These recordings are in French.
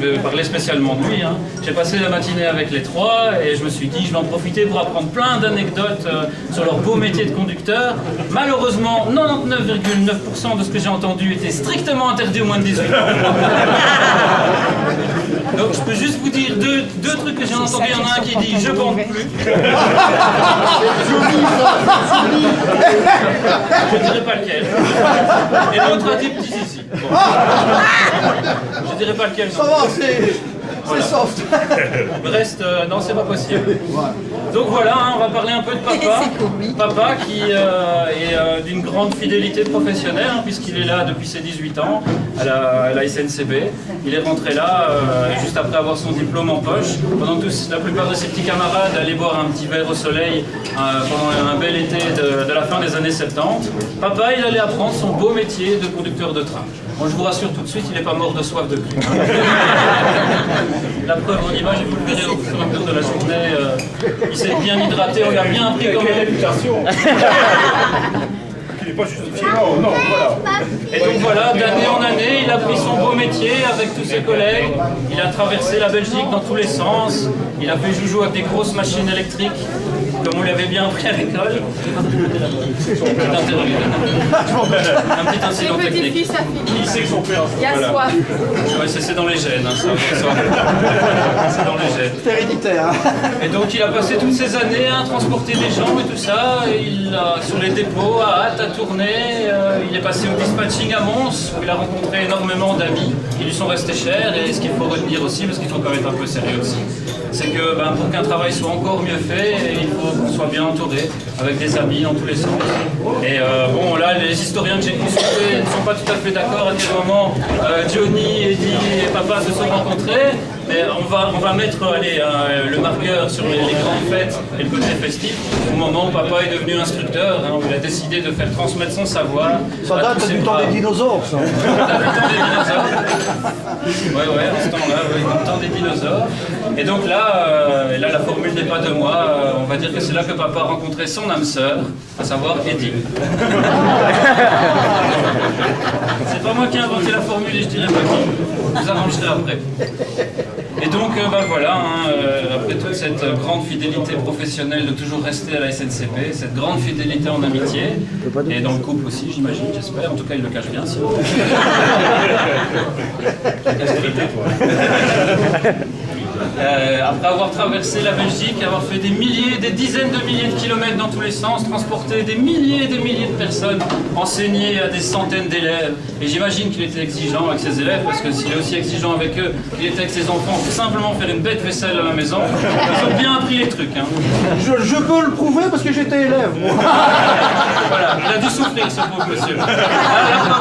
vais parler spécialement de lui. Hein. J'ai passé la matinée avec les trois et je me suis dit je vais en profiter pour apprendre plein d'anecdotes sur leur beau métier de conducteur. Malheureusement, 99,9% de ce que j'ai entendu était strictement interdit aux moins de 18 ans. Donc je peux juste vous dire deux trucs que j'ai entendus. Il y en a un qui dit je bande plus. Je dirais pas lequel. Et l'autre a dit petit zizi. Bon. Je dirais pas lequel. Ça va, c'est soft. Le reste, non, c'est pas possible. Donc voilà, hein, on va parler un peu de papa. Papa qui est d'une grande fidélité professionnelle, hein, puisqu'il est là depuis ses 18 ans à la SNCB. Il est rentré là juste après avoir son diplôme en poche. Pendant que la plupart de ses petits camarades allaient boire un petit verre au soleil pendant un bel été de la fin des années 70. Papa, il allait apprendre son beau métier de conducteur de train. Bon, je vous rassure tout de suite, il n'est pas mort de soif depuis. La preuve en image, et vous le verrez au fur et à mesure de la journée, il s'est bien hydraté, on lui a bien pris comme réputation. Qui n'est pas justifié. Non, voilà. Et donc voilà, d'année en année, il a pris son beau métier avec tous ses collègues. Il a traversé la Belgique dans tous les sens. Il a fait joujou avec des grosses machines électriques, comme on l'avait bien appris à l'école. Un petit incident technique. Qui sait que son père? Il y a soif. Ouais, c'est dans les gènes, hein, ça. C'est dans les gènes. C'est héréditaire. Et donc il a passé toutes ces années à transporter des gens et tout ça. Et il a, sur les dépôts, à Hâte, à tourner. Il est passé au dispatching à Mons, où il a rencontré énormément d'amis qui lui sont restés chers. Et ce qu'il faut retenir aussi, parce qu'il faut quand même être un peu sérieux aussi, c'est que pour qu'un travail soit encore mieux fait, il faut qu'on soit bien entouré, avec des amis dans tous les sens. Et bon, là, les historiens que j'ai consultés ne sont pas tout à fait d'accord à quel moment Johnny, Eddie et Papa se sont rencontrés. Mais on va mettre le marqueur sur les grandes fêtes et le côté festif au moment où Papa est devenu instructeur, hein, où il a décidé de faire transmettre son savoir. Ça date du temps des dinosaures, ça. Ça date du temps des dinosaures. Ouais, en ce temps-là, du temps des dinosaures. Et donc là, la formule n'est pas de moi. On va dire que c'est là que Papa a rencontré son âme sœur, à savoir Eddie. C'est pas moi qui ai inventé la formule et je dirais pas qui. Vous arrangerez après. Et donc voilà, hein, après toute cette grande fidélité professionnelle de toujours rester à la SNCB, cette grande fidélité en amitié, et dans le couple aussi, j'imagine, j'espère, en tout cas il le cache bien sinon. Après avoir traversé la Belgique, avoir fait des milliers, des dizaines de milliers de kilomètres dans tous les sens, transporté des milliers et des milliers de personnes, enseigné à des centaines d'élèves, et j'imagine qu'il était exigeant avec ses élèves, parce que s'il est aussi exigeant avec eux qu'il était avec ses enfants, pour simplement faire une bête vaisselle à la maison, ils ont bien appris les trucs. Hein. Je peux le prouver parce que j'étais élève, moi. Voilà, il a dû souffrir ce pauvre monsieur. Là,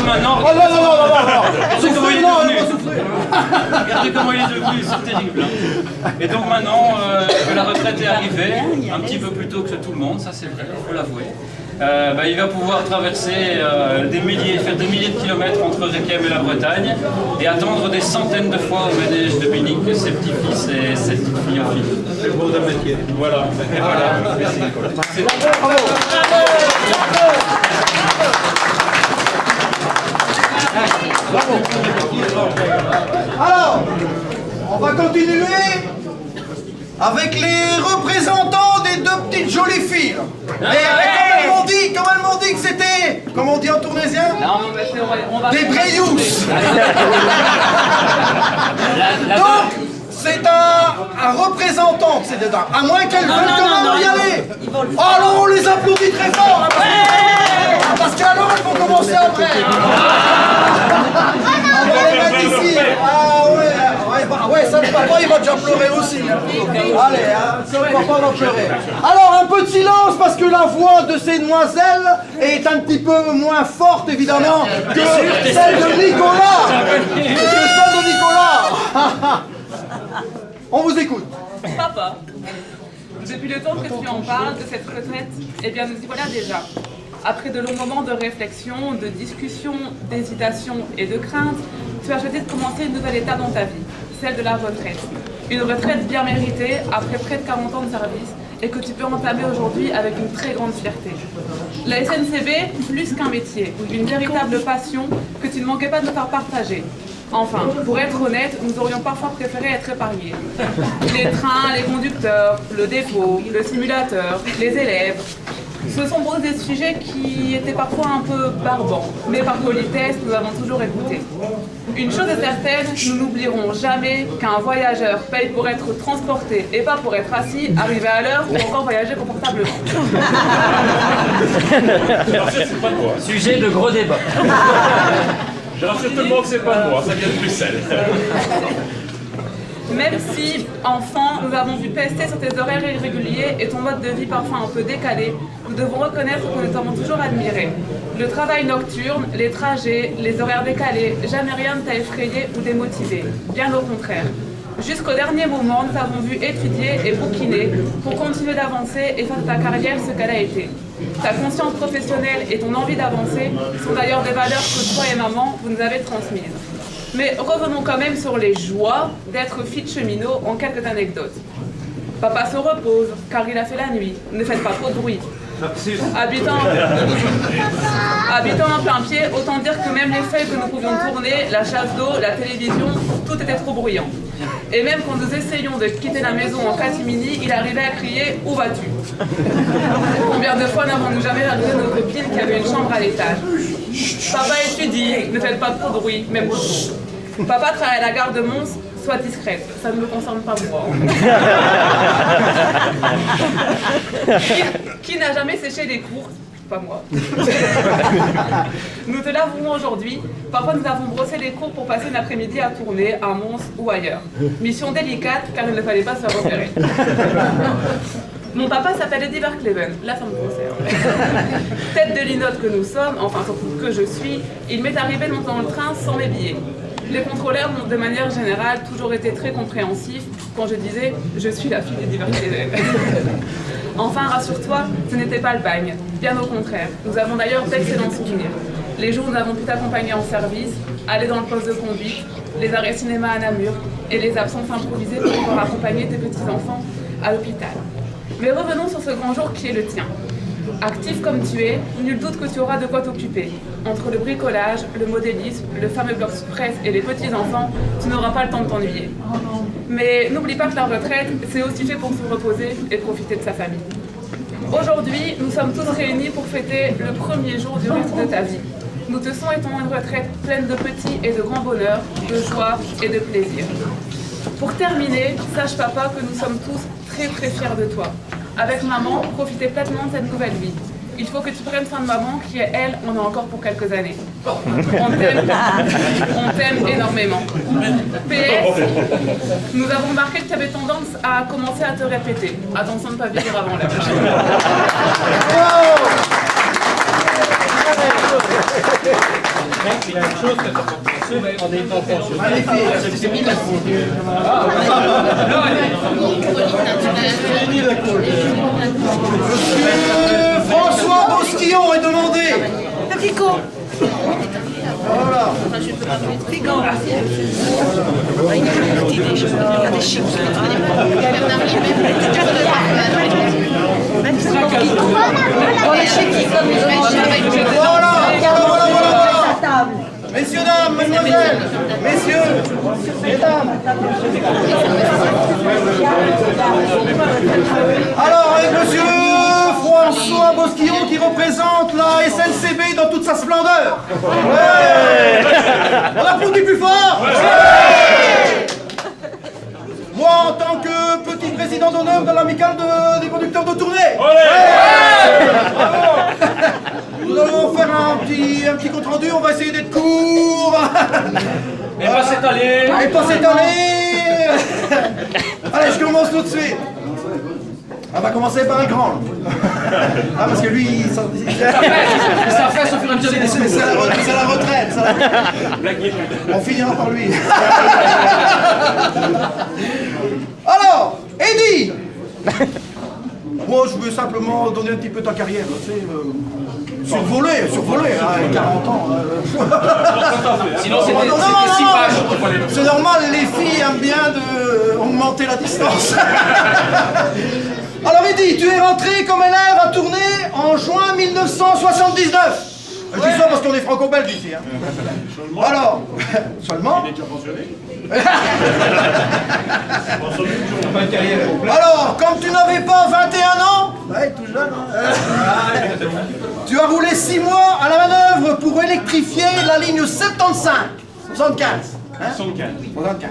maintenant, Oh non. regardez comment il est Souffrir, non, devenu. elle va souffrir. Regardez comment il est devenu, c'est terrible. Hein. Et donc maintenant que la retraite est arrivée, un petit peu plus tôt que tout le monde, ça c'est vrai, il faut l'avouer, il va pouvoir traverser faire des milliers de kilomètres entre Requiem et la Bretagne et attendre des centaines de fois au manège de Munich ses petits-fils et ses petites-filles en fille. Le beau d'un métier. Voilà, et voilà. C'est Alors, on va continuer avec les représentants des deux petites jolies filles. Et comme elles m'ont dit que c'était, comment on dit en tournaisien, des Breyous. Donc, c'est un représentant, c'est dedans. À moins qu'elles veulent quand même y aller. Alors on les applaudit très fort. Parce qu'alors elles vont commencer après. On va les mettre ici. Ouais, ça le papa il va déjà pleurer aussi. Allez, ça le papa va pleurer. Alors un peu de silence parce que la voix de ces demoiselles est un petit peu moins forte évidemment que celle de Nicolas. On vous écoute. Papa, depuis le temps que tu en parles de cette retraite, eh bien nous y voilà déjà. Après de longs moments de réflexion, de discussion, d'hésitation et de crainte, tu as choisi de commencer une nouvelle étape dans ta vie, celle de la retraite. Une retraite bien méritée après près de 40 ans de service et que tu peux entamer aujourd'hui avec une très grande fierté. La SNCB, plus qu'un métier, une véritable passion que tu ne manquais pas de nous faire partager. Enfin, pour être honnête, nous aurions parfois préféré être épargnés. Les trains, les conducteurs, le dépôt, le simulateur, les élèves. Ce sont des sujets qui étaient parfois un peu barbants, mais par politesse, nous avons toujours écouté. Une chose est certaine, nous n'oublierons jamais qu'un voyageur paye pour être transporté et pas pour être assis, arrivé à l'heure ou encore voyager confortablement. C'est pas de moi. Sujet de gros débat. Je rassure tout le monde que c'est pas de moi, ça vient de Bruxelles. Même si, enfant, nous avons vu pester sur tes horaires irréguliers et ton mode de vie parfois un peu décalé, nous devons reconnaître que nous t'avons toujours admiré. Le travail nocturne, les trajets, les horaires décalés, jamais rien ne t'a effrayé ou démotivé. Bien au contraire. Jusqu'au dernier moment, nous t'avons vu étudier et bouquiner pour continuer d'avancer et faire de ta carrière ce qu'elle a été. Ta conscience professionnelle et ton envie d'avancer sont d'ailleurs des valeurs que toi et maman, vous nous avez transmises. Mais revenons quand même sur les joies d'être fille de cheminot en quelques anecdotes. Papa se repose, car il a fait la nuit. Ne faites pas trop de bruit. Habitant en plein pied, autant dire que même les feuilles que nous pouvions tourner, la chasse d'eau, la télévision, tout était trop bruyant. Et même quand nous essayions de quitter la maison en catimini, il arrivait à crier « Où vas-tu » Combien de fois n'avons-nous jamais regardé nos copines qui avaient une chambre à l'étage? Papa étudie, ne faites pas trop de bruit, même trop. Papa travaille à la gare de Mons, sois discrète, ça ne me concerne pas moi. Qui n'a jamais séché les cours? Pas moi. Nous te l'avouons aujourd'hui, parfois nous avons brossé les cours pour passer une après-midi à tourner à Mons ou ailleurs. Mission délicate car il ne fallait pas se faire repérer. Mon papa s'appelle Eddie Verkleven, là ça me concerne. Tête de linotte que nous sommes, enfin surtout que je suis, il m'est arrivé de monter dans le train sans mes billets. Les contrôleurs ont de manière générale toujours été très compréhensifs quand je disais « je suis la fille d'Eddie Verkleven ». Enfin, rassure-toi, ce n'était pas le bagne, bien au contraire. Nous avons d'ailleurs d'excellents souvenirs. Les jours où nous avons pu t'accompagner en service, aller dans le poste de conduite, les arrêts cinéma à Namur et les absences improvisées pour pouvoir accompagner tes petits-enfants à l'hôpital. Mais revenons sur ce grand jour qui est le tien. Actif comme tu es, nul doute que tu auras de quoi t'occuper. Entre le bricolage, le modélisme, le fameux box press et les petits-enfants, tu n'auras pas le temps de t'ennuyer. Mais n'oublie pas que la retraite, c'est aussi fait pour se reposer et profiter de sa famille. Aujourd'hui, nous sommes tous réunis pour fêter le premier jour du reste de ta vie. Nous te souhaitons une retraite pleine de petits et de grands bonheurs, de joie et de plaisir. Pour terminer, sache papa que nous sommes tous très très fiers de toi. Avec maman, profitez pleinement de cette nouvelle vie. Il faut que tu prennes soin de maman qui, elle, en a encore pour quelques années. On t'aime énormément. PS, nous avons remarqué que tu avais tendance à commencer à te répéter. Attention de ne pas vieillir avant l'heure. Il y a une chose que tu as pensé en étant pensionnaire. François Bosquillon est demandé. Voilà. Voilà. Messieurs, dames, mesdemoiselles, messieurs, mesdames. Alors, avec monsieur François Bosquillon qui représente la SNCB dans toute sa splendeur. Ouais. On applaudit plus fort. Ouais. Moi, en tant que petit président d'honneur de l'amicale des conducteurs de tournée. Ouais. Nous allons faire un petit compte rendu, on va essayer d'être court. Et pas s'étaler. Et pas s'étaler. Allez, je commence tout de suite. On va commencer par un grand. Ah, parce que lui, ça fait au fur et à mesure des discours. C'est la retraite. On finira par lui. Alors, Eddie. Moi, je veux simplement donner un petit peu ta carrière, tu sais, survoler, hein, 40 ans. Sinon, c'était 6 pages. C'est normal, les filles aiment bien augmenter la distance. Alors, Eddie, tu es rentré comme élève à Tournai en juin 1979. Je dis ça parce qu'on est franco-belge ici. Hein. Alors, seulement. Il est déjà pensionné. Alors, comme tu n'avais pas 21 ans, ouais, tout jeune, hein, tu as roulé 6 mois à la manœuvre pour électrifier la ligne 75. 75. Hein? 75.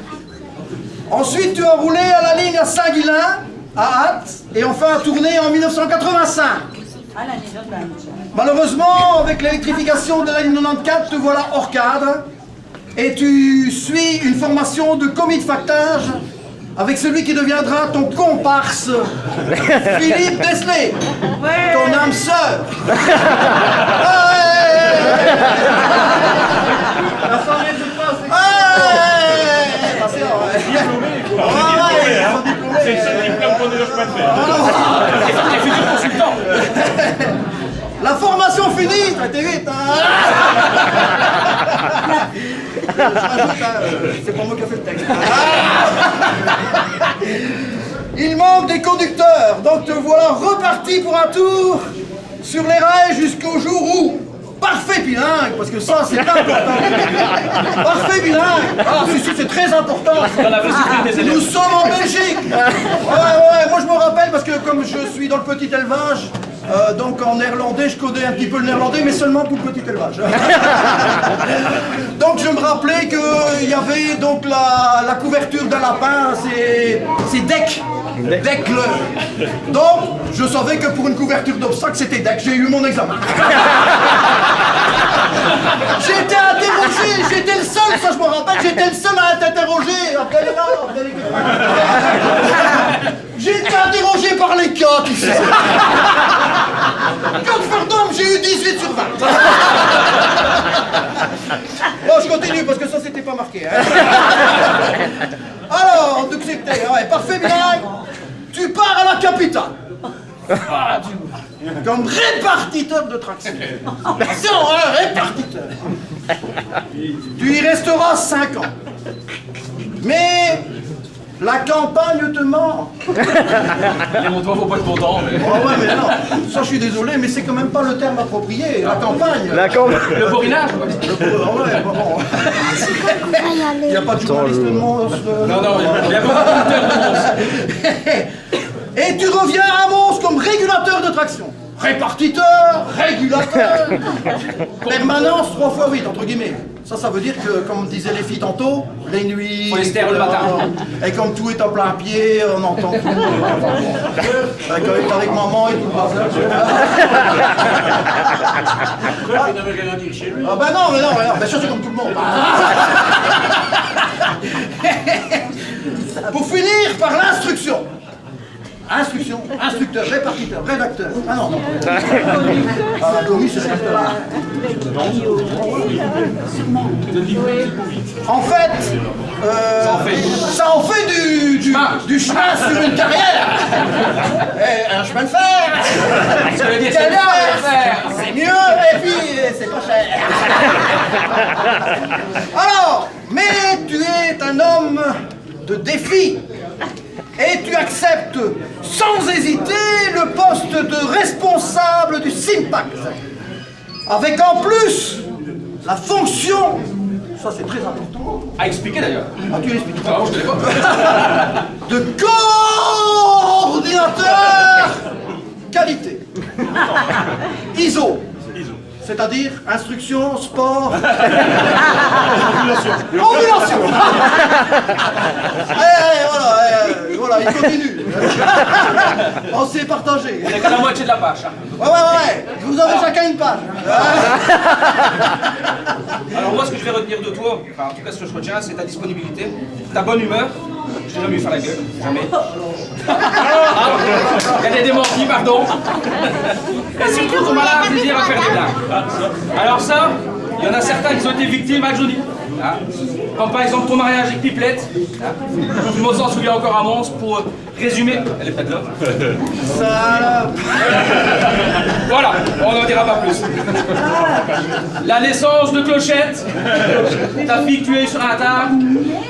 Ensuite, tu as roulé à la ligne à Saint-Guilain, à Ath, et enfin à tourner en 1985. Malheureusement, avec l'électrification de la ligne 94, te voilà hors cadre et tu suis une formation de commis de factage avec celui qui deviendra ton comparse, Philippe Desley, ton âme sœur. C'est le diplôme qu'on ne doit pas faire. Les futurs consultants. La formation finie, t'es vite, hein. Je rajoute, hein, c'est pas moi qui ai fait le texte. Il manque des conducteurs, donc te voilà reparti pour un tour sur les rails jusqu'au jour où parfait bilingue, parce que ça c'est important. Parfait bilingue. Ah, c'est très important. Dans la facilité des élèves. Nous sommes en Belgique. Ouais, moi je me rappelle parce que comme je suis dans le petit élevage, donc en néerlandais, je connais un petit peu le néerlandais, mais seulement pour le petit élevage. Donc je me rappelais qu'il y avait donc la couverture d'un lapin, c'est deck. Deck-le. Donc je savais que pour une couverture d'obstacle, c'était deck. J'ai eu mon examen. J'étais interrogé, j'étais le seul, ça je me rappelle, j'étais le seul à être interrogé. J'ai été interrogé par les cas, tu sais. Godferdom, j'ai eu 18 sur 20. Bon, je continue parce que ça c'était pas marqué. Hein. Alors, donc c'était, ouais, parfait bilingue, tu pars à la capitale. Comme répartiteur de traction. Attention, hein, répartiteur. Tu y resteras 5 ans. Mais la campagne te manque. Les Montois faut pas être content. Mais... Oh ouais, mais non, ça je suis désolé, mais c'est quand même pas le terme approprié. La campagne. Le borinage. Ouais, bon. Il n'y a pas de journaliste de monstre. Non, il y a pas de conducteur. Et tu reviens à Mons comme régulateur de traction. Répartiteur, régulateur, permanence 3 fois 8, entre guillemets. Ça veut dire que, comme disaient les filles tantôt, les nuits... Polester le matin. Et comme tout est en plein pied, on entend tout. Avec maman et tout le bazar. Il n'avait rien à dire chez lui. Ah bah non, mais ça c'est comme tout le monde. Pour finir par l'instruction. Instruction, instructeur, répartiteur, rédacteur. Ah non, non. Ah, commis, c'est rédacteur. En fait, ça en fait du chemin sur une carrière. Et un chemin de fer. C'est mieux et puis c'est pas cher. Alors, mais tu es un homme de défi. Et tu acceptes sans hésiter le poste de responsable du SIMPAC. Avec en plus la fonction, ça c'est très important. À expliquer d'ailleurs. Ah, tu l'expliques. Ah, je te l'ai pas. De coordinateur qualité. ISO. C'est-à-dire instruction, sport, ambulation. Voilà, il continue. On s'est partagé. On est qu'à la moitié de la page. Hein. Ouais. Vous avez chacun une page. Alors moi ce que je vais retenir de toi, enfin en tout cas ce que je retiens, c'est ta disponibilité, ta bonne humeur. Je t'ai jamais vu faire la gueule, jamais. Il y a des démentis, pardon. Et surtout ton malin plaisir à faire des blagues. Alors ça, il y en a certains qui ont été victimes à Johnny. Comme par exemple ton mariage avec Pipelette. Tout le monde s'en souvient encore à Mons. Pour résumer, elle est pas de là. Salope. Voilà, on n'en dira pas plus. La naissance de Clochette, ta fille que tu es sur un tard.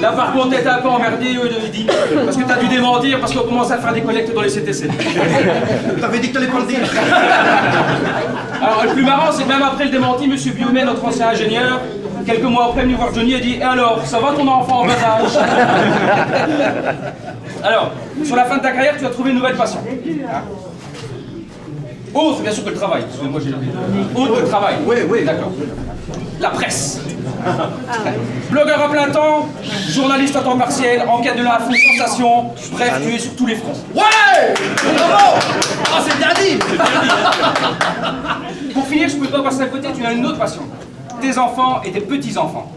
Là par contre t'es un peu emmerdé, dit, parce que t'as dû démentir, parce qu'on commence à faire des collectes dans les CTC. T'avais dit que t'allais pas le dire. Alors le plus marrant, c'est que même après le démenti, monsieur Biomet, notre ancien ingénieur, quelques mois après, venu voir Johnny et dit « Et alors, ça va ton enfant en bas âge ?» Alors, sur la fin de ta carrière, tu as trouvé une nouvelle passion. Autre, bien sûr, que le travail. Excusez-moi, j'ai oublié. Autre que le travail. Oui. D'accord. La presse. Blogueur à plein temps, journaliste à temps partiel, enquête de l'info, sensation, bref, tu es sur tous les fronts. Ouais. Bravo. Ah, c'est bien dit. Pour finir, je ne peux pas passer à côté, tu as une autre passion. Tes enfants et tes petits-enfants.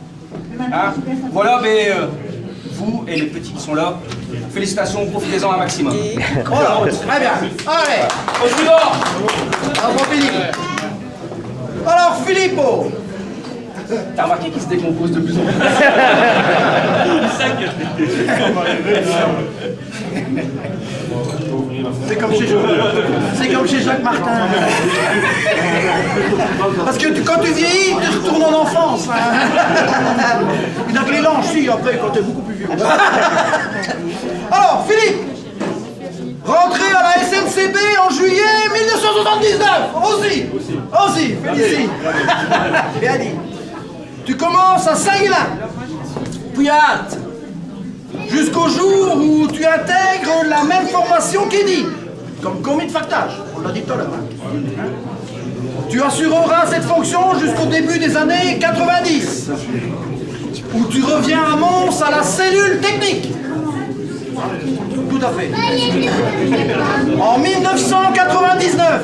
Hein? Voilà, mais vous et les petits qui sont là, félicitations, profitez-en un maximum. Voilà, très bien. Allez. Au suivant. Bravo, Philippe. Alors, Filippo. T'as remarqué qu'il se décompose de plus en plus. C'est comme chez Jacques Martin. Parce que quand tu vieillis, tu retournes en enfance. Il n'a que les langes, si, après, quand t'es beaucoup plus vieux. Alors, Philippe, rentré à la SNCB en juillet 1979. Aussi, félicite. Bien dit. Tu commences à Saint-Guilain, puis à Ath, jusqu'au jour où tu intègres la même formation qu'Eddy, comme commis de factage, on l'a dit tout à l'heure. Tu assureras cette fonction jusqu'au début des années 90, où tu reviens à Mons à la cellule technique. Tout à fait. En 1999,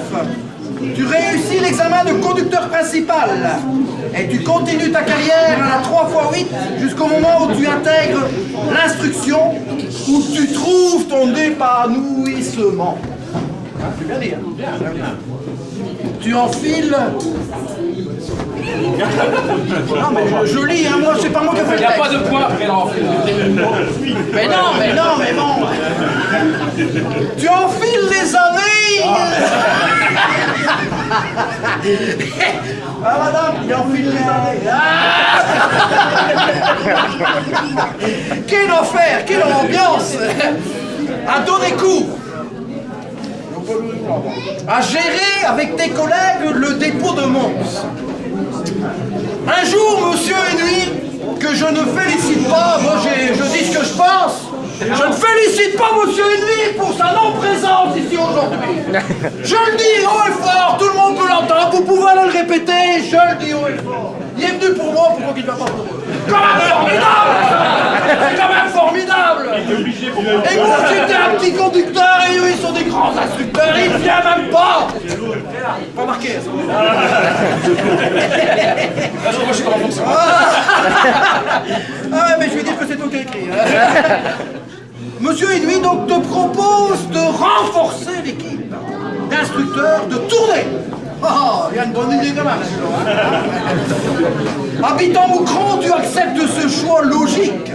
tu réussis l'examen de conducteur principal et tu continues ta carrière à la 3x8 jusqu'au moment où tu intègres l'instruction, où tu trouves ton épanouissement. C'est bien dit, hein? Tu enfiles... Non mais je lis, hein, moi c'est pas moi qui ai fait Il le n'y a texte. pas de point, mais non. Mais bon. Tu enfiles les années. Ah madame, il enfile les années. Quelle affaire, quelle ambiance. À donner cours, à gérer avec tes collègues le dépôt de Mons. Un jour, monsieur Henry, que je ne félicite pas, moi je dis ce que je pense, je ne félicite pas monsieur Henry pour sa non-présence ici aujourd'hui. Je le dis haut et fort, tout le monde peut l'entendre, vous pouvez aller le répéter, je le dis haut et fort. Il est venu pour moi, pourquoi qu'il ne va pas pour eux? Quand même formidable! C'est quand même formidable! Et moi j'étais un petit conducteur et eux ils sont des grands instructeurs, ils ne viennent même pas! Pas marqué, ça. Moi je suis dans la fonction. Ah ouais, mais je vais dire que c'est toi qui as écrit. Monsieur Edouin donc te propose de renforcer l'équipe d'instructeurs de tournée. Oh, il y a une bonne idée quand même. Habitant Moucron, tu acceptes ce choix logique.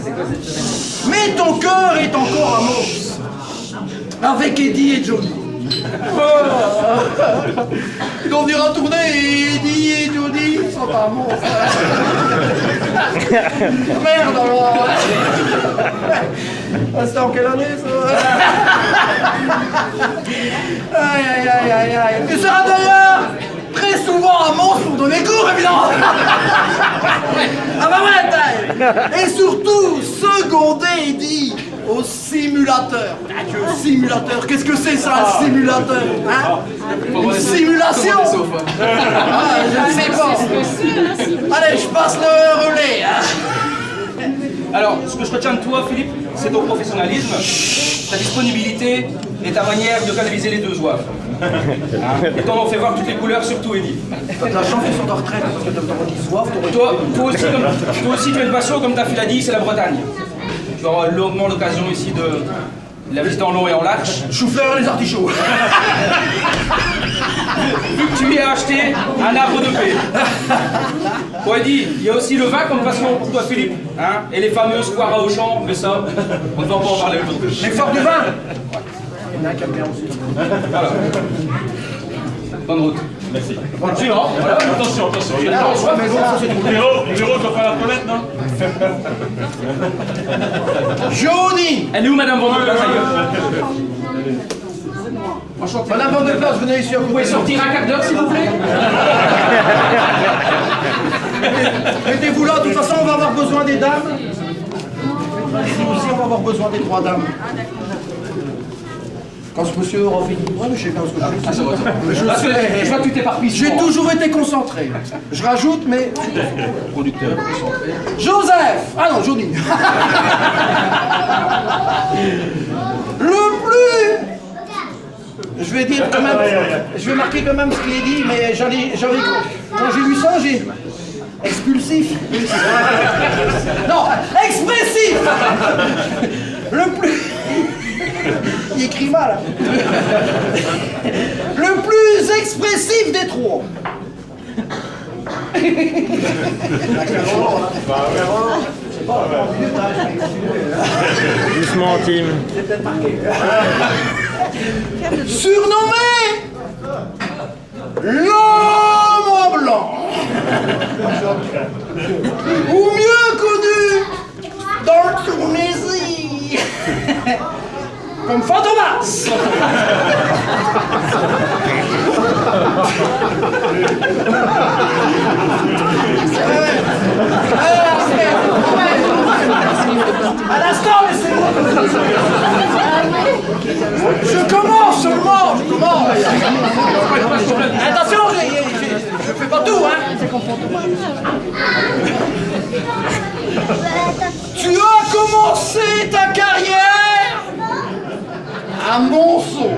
Mais ton cœur est encore à Mons. Avec Eddie et Johnny. On ira tourner et Eddie et Johnny sont pas à Mons. Merde alors. C'était en quelle année ça? Aïe. Tu seras d'ailleurs très souvent à Mons pour donner cours évidemment. Ah bah ouais taille. Et surtout seconder Eddie au simulateur. Simulateur, qu'est-ce que c'est ça un simulateur, hein? Une simulation. Je ne sais pas. Allez, je passe le relais. Alors, ce que je retiens de toi, Philippe, c'est ton professionnalisme, ta disponibilité et ta manière de canaliser les deux oeuvres. Et t'en fait voir toutes les couleurs, surtout Eddie. T'as de la chance qu'ils sont en retraite parce que t'aurais dit soif. Toi aussi, tu as une passion, comme ta fille l'a dit, c'est la Bretagne. Tu auras longuement l'occasion ici de la visiter en long et en large. Chou-fleur et les artichauts. vu que tu lui as acheté un arbre de paix. Bon, Eddie, il y a aussi le vin comme passion pour toi, Philippe. Hein, et les fameuses foires à Auchan, mais ça, on ne va pas en parler aujourd'hui. L'effort du vin. Il y en a un qui aime bien aussi. Voilà. Bonne route. Merci. Attention, hein. Voilà. Attention, attention. Il y a la soif, mais bon, ça c'est tout. Numéro, tu vas faire la toilette, non? Johnny. Elle est où, Madame Van der Place, ailleurs? Madame Van der Place, venez ici à Vous pouvez sortir un quart d'heure, s'il vous plaît? Mettez-vous là, de toute façon on va avoir besoin des dames. Ici aussi on va avoir besoin des 3 dames. Quand ce monsieur aura fini. Ouais, mais je sais bien ce que je fais. Ah, ça va, ça va. Je Parce que sais. je vois que tu t'éparpilles J'ai souvent. toujours été concentré. Je rajoute, mais. Producteur. Joseph. Ah non, Johnny. Le plus. Je vais dire quand même. Je vais marquer quand même ce qu'il est dit, mais j'avais. Quand j'ai lu ça, j'ai. Expulsif. Non, expressif. Le plus. Il écrit mal. Hein. Le plus expressif des 3. Doucement, Tim. Surnommé l'homme en blanc. Ou mieux connu dans le Tunisie comme Fantomas. À l'instant, laissez-moi. Je commence seulement, je commence. Attention, je fais pas tout, hein. Tu as commencé ta carrière à Monceau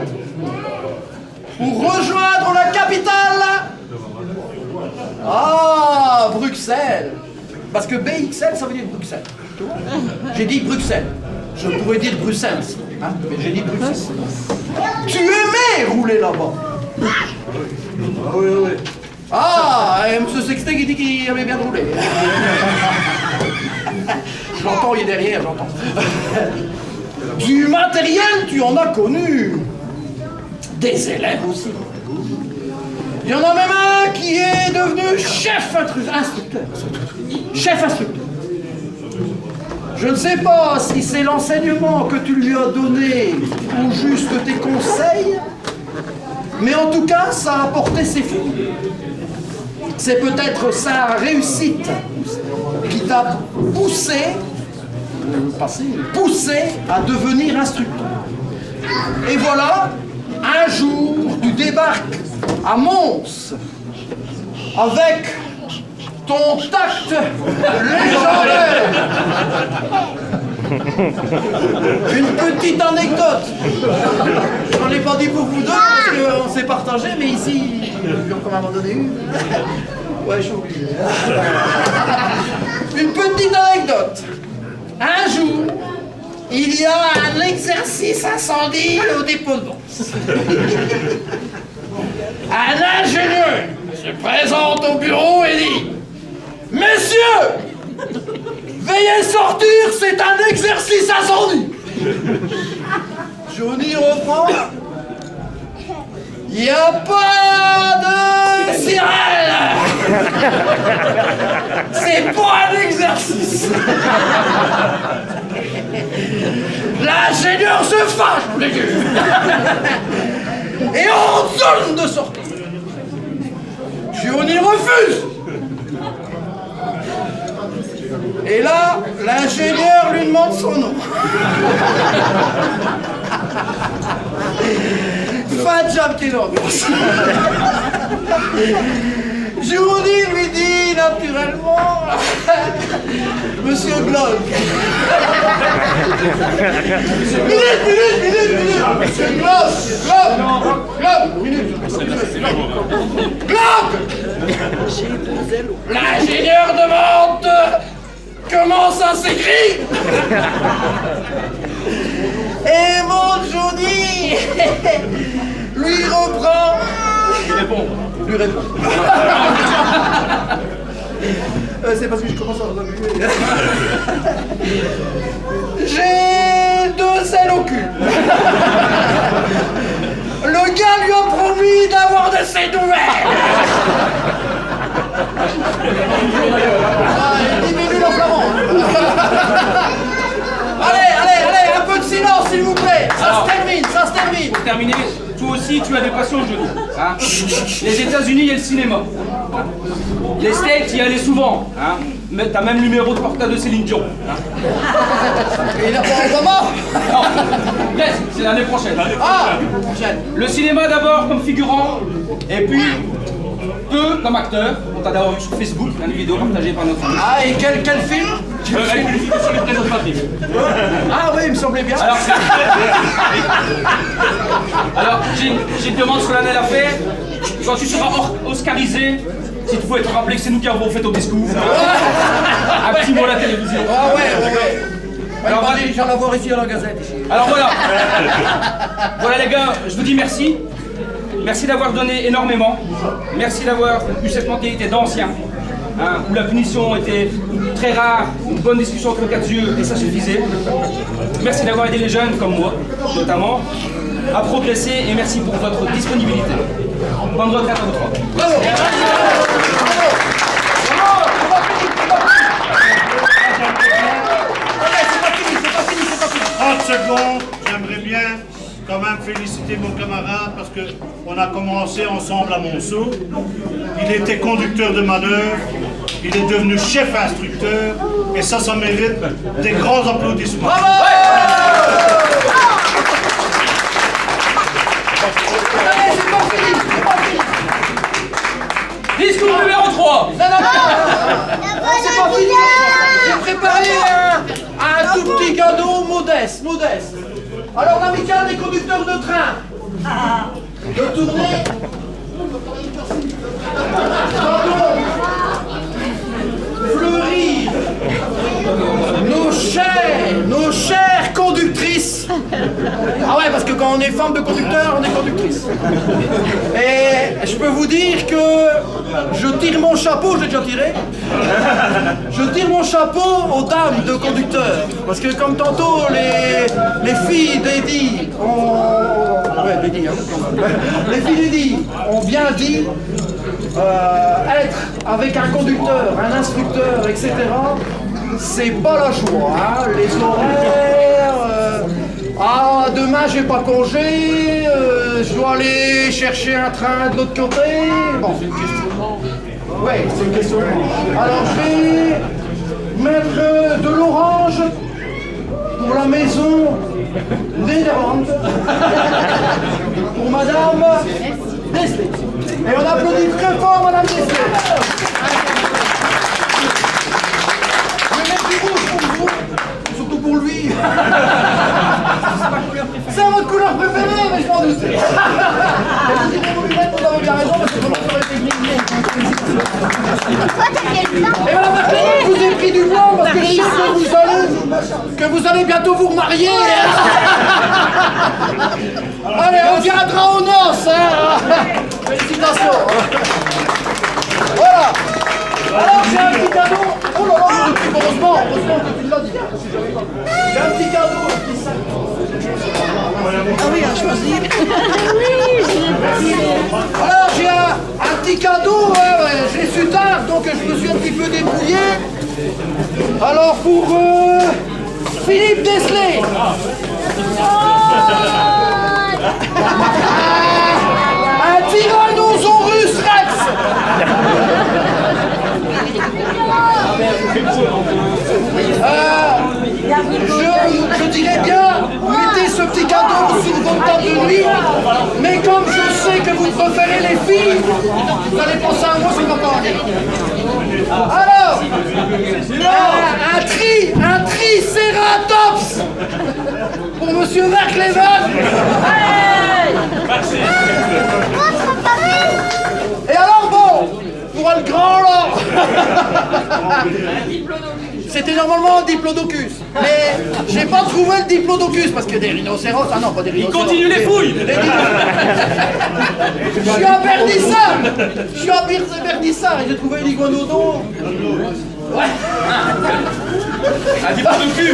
pour rejoindre la capitale. Ah, Bruxelles. Parce que BXL, ça veut dire Bruxelles. J'ai dit Bruxelles. Je pourrais dire Bruxelles, hein, mais j'ai dit Bruxelles. Tu aimais rouler là-bas. Oui. Ah, et M. Sextet qui dit qu'il aimait bien rouler. J'entends, il est derrière, j'entends. Du matériel, tu en as connu. Des élèves aussi. Il y en a même un qui est devenu chef instructeur. Chef instructeur. Je ne sais pas si c'est l'enseignement que tu lui as donné ou juste tes conseils, mais en tout cas, ça a porté ses fruits. C'est peut-être sa réussite qui t'a poussé à devenir instructeur. Et voilà, un jour, tu débarques à Mons avec ton tact légendaire. Une petite anecdote. J'en ai pas dit pour vous deux parce qu'on s'est partagé, mais ici, je vais encore m'en donner une. Ouais, je suis obligé. Une petite anecdote. Un jour, il y a un exercice incendie au dépôt de Mons. Un ingénieur se présente au bureau et dit: Messieurs, veuillez sortir, c'est un exercice incendie. Johnny reprend: il n'y a pas de sirène. C'est pas un exercice. L'ingénieur se fâche, les gars, et ordonne de sortir. Johnny refuse. Et là, l'ingénieur lui demande son nom. Fin de job, quelle ambiance. Johnny lui dit naturellement: Monsieur Glock. Minute. Monsieur Glock. Minute. Glock. L'ingénieur demande comment ça s'écrit. Et mon Johnny lui reprend: répondre. Lui répondre. C'est parce que je commence à remuer. J'ai 2 ailes au cul. Le gars lui a promis d'avoir de ses nouvelles. Il diminue le flamand. Allez, un peu de silence s'il vous plaît. Ça se termine. Pour terminer, toi aussi tu as des passions aujourd'hui. Hein. Les États-Unis, il y a le cinéma. Les States, il y allait souvent. Hein. Mais t'as même le numéro de portable de Céline Dion. Hein. Et il a pas Obama. Non, presque, c'est l'année prochaine. Ah, prochaine. Le cinéma d'abord comme figurant, et puis peu comme acteur. On t'a d'abord vu sur Facebook, une vidéo partagée par notre ami. Ah, et quel film? Avec une fille sur les présentatrices. Ah oui, il me semblait bien. Alors, j'ai une demande solennelle à faire. Quand tu seras oscarisé, si tu pouvais te rappeler que c'est nous qui avons fait ton discours. Un petit mot à la télévision. Ah ouais. Alors, j'en ai voir ici à la Gazette. Alors voilà. Voilà les gars, je vous dis merci. Merci d'avoir donné énormément. Merci d'avoir eu cette mentalité d'ancien. Hein, où la punition était très rare, une bonne discussion entre 4 yeux et ça suffisait. Merci d'avoir aidé les jeunes comme moi, notamment, à progresser et merci pour votre disponibilité. Bonne retraite à vous trois. Bravo. 30 secondes, j'aimerais bien quand même féliciter mon camarade parce qu'on a commencé ensemble à Monceau. Il était conducteur de manœuvre, il est devenu chef instructeur et ça mérite des grands applaudissements. Discours numéro 3. Non, c'est pas fini. J'ai préparé un tout petit cadeau modeste. Alors, l'amicale des conducteurs de train. De tournée. Fleurir. Nos chères conductrices. Ah ouais, parce que quand on est femme de conducteur, on est conductrice. Et je peux vous dire que je tire mon chapeau, j'ai déjà tiré. Je tire mon chapeau aux dames de conducteurs. Parce que comme tantôt les filles d'Eddie ont... Ouais, d'Eddie, hein. Les filles d'Eddie ont bien dit être avec un conducteur, un instructeur, etc. C'est pas la joie, hein. Les horaires, demain j'ai pas congé, je dois aller chercher un train de l'autre côté. Bon, c'est une question. Ouais, c'est une question. Alors je vais mettre de l'orange pour la maison Nederland, pour Madame Desley. Et on applaudit très fort Madame Desley. Surtout pour lui. C'est votre couleur préférée, mais je m'en doutais. Vous avez bien raison, parce que comment ça aurait été. Et Madame Merkel, je vous ai pris du blanc parce que je sais que vous allez bientôt vous remarier. Allez, on viendra aux noces. Félicitations. Voilà. Alors j'ai un petit cadeau. Oh là là, heureusement que tu l'as dit. J'ai un petit cadeau. Ah oui, à choisir. Alors j'ai un petit cadeau, je l'ai su tard, donc je me suis un petit peu débrouillé. Alors pour Philippe Desley. Un Tyrannosaurus Rex. Je dirais bien, mettez ce petit cadeau sur votre table de nuit, mais comme je sais que vous préférez les filles, vous allez penser à moi, c'est pas pareil. Alors, un tricératops pour Monsieur Verkleven. Et alors bon, pour le grand là, c'était normalement un diplodocus. Mais j'ai pas trouvé le diplodocus parce que des rhinocéros, ah non, pas des Il rhinocéros. continue les fouilles. Je suis à Bernissard. Je suis à Bernissard et j'ai trouvé l'iguanodon. Ouais. Un diplodocus.